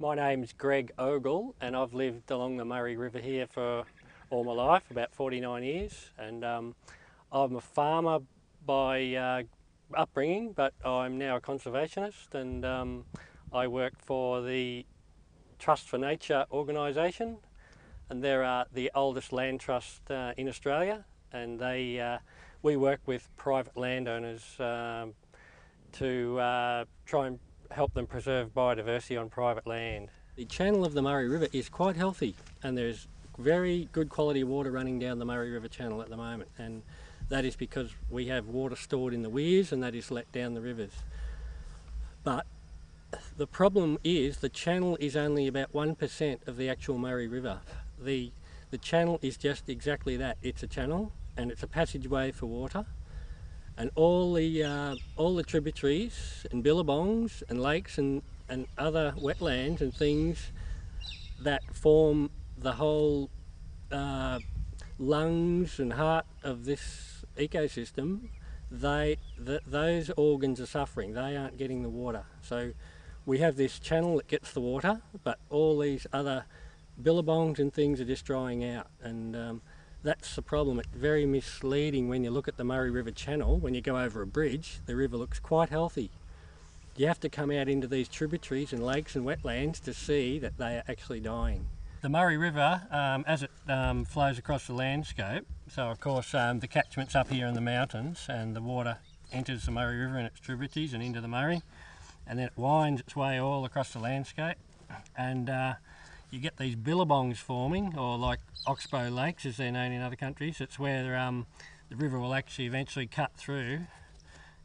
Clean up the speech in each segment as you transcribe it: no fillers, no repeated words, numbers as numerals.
My name's Greg Ogle and I've lived along the Murray River here for all my life, about 49 years, and I'm a farmer by upbringing, but I'm now a conservationist, and I work for the Trust for Nature organisation, and they're the oldest land trust in Australia, and we work with private landowners to try and help them preserve biodiversity on private land. The channel of the Murray River is quite healthy, and there's very good quality water running down the Murray River channel at the moment, and that is because we have water stored in the weirs and that is let down the rivers. But the problem is the channel is only about 1% of the actual Murray River. The channel is just exactly that. It's a channel and it's a passageway for water, and all the tributaries and billabongs and lakes and other wetlands and things that form the whole lungs and heart of this ecosystem, those organs are suffering. They aren't getting the water. So we have this channel that gets the water, but all these other billabongs and things are just drying out, and that's the problem. It's very misleading when you look at the Murray River channel. When you go over a bridge, the river looks quite healthy. You have to come out into these tributaries and lakes and wetlands to see that they are actually dying. The Murray River, as it flows across the landscape, so of course the catchment's up here in the mountains, and the water enters the Murray River and its tributaries and into the Murray, and then it winds its way all across the landscape, and you get these billabongs forming, or like oxbow lakes as they're known in other countries. It's where the river will actually eventually cut through,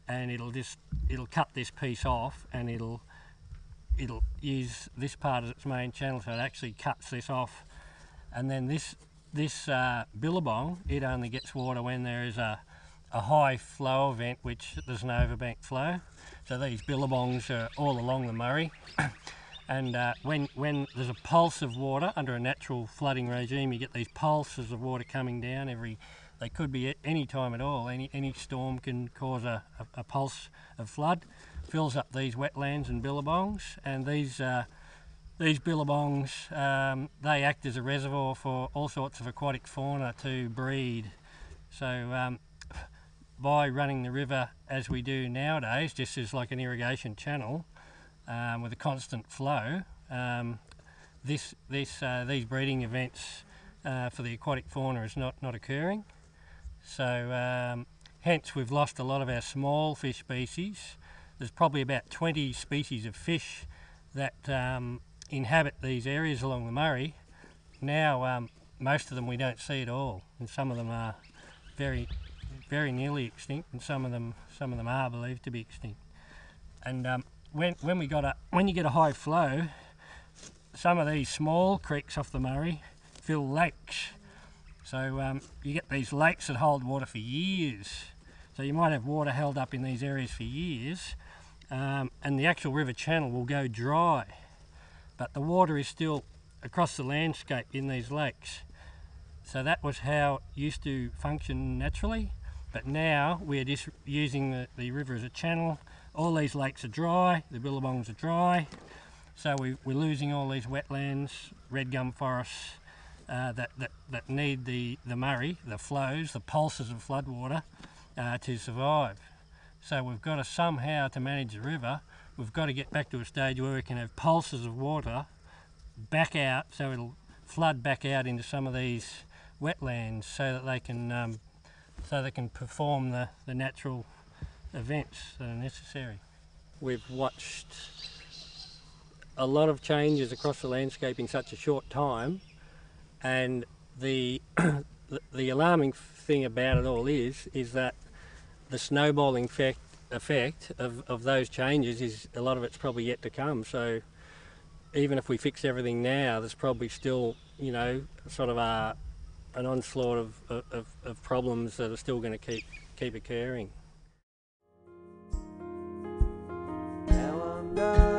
and it'll cut this piece off, and it'll use this part as its main channel, so it actually cuts this off. And then this billabong, it only gets water when there is a high flow event, which there's an overbank flow. So these billabongs are all along the Murray. And when there's a pulse of water under a natural flooding regime, you get these pulses of water coming down they could be at any time at all. Any storm can cause a pulse of flood, fills up these wetlands and billabongs, and these billabongs, they act as a reservoir for all sorts of aquatic fauna to breed. So by running the river as we do nowadays, just as like an irrigation channel, with a constant flow, these breeding events for the aquatic fauna is not occurring. So hence we've lost a lot of our small fish species. There's probably about 20 species of fish that inhabit these areas along the Murray. Now most of them we don't see at all, and some of them are very nearly extinct, and some of them are believed to be extinct. And when you get a high flow, some of these small creeks off the Murray fill lakes. So you get these lakes that hold water for years. So you might have water held up in these areas for years, and the actual river channel will go dry, but the water is still across the landscape in these lakes. So that was how it used to function naturally, but now we're just using the river as a channel. All these lakes are dry, the billabongs are dry, so we're losing all these wetlands, red gum forests that need the Murray, the flows, the pulses of floodwater to survive. So we've got to somehow, to manage the river, we've got to get back to a stage where we can have pulses of water back out, so it'll flood back out into some of these wetlands, so that they can perform the natural events that are necessary. We've watched a lot of changes across the landscape in such a short time, and the alarming thing about it all is that the snowballing effect of those changes is a lot of it's probably yet to come. So even if we fix everything now, there's probably still, you know, sort of an onslaught of problems that are still going to keep occurring. Now I'm done.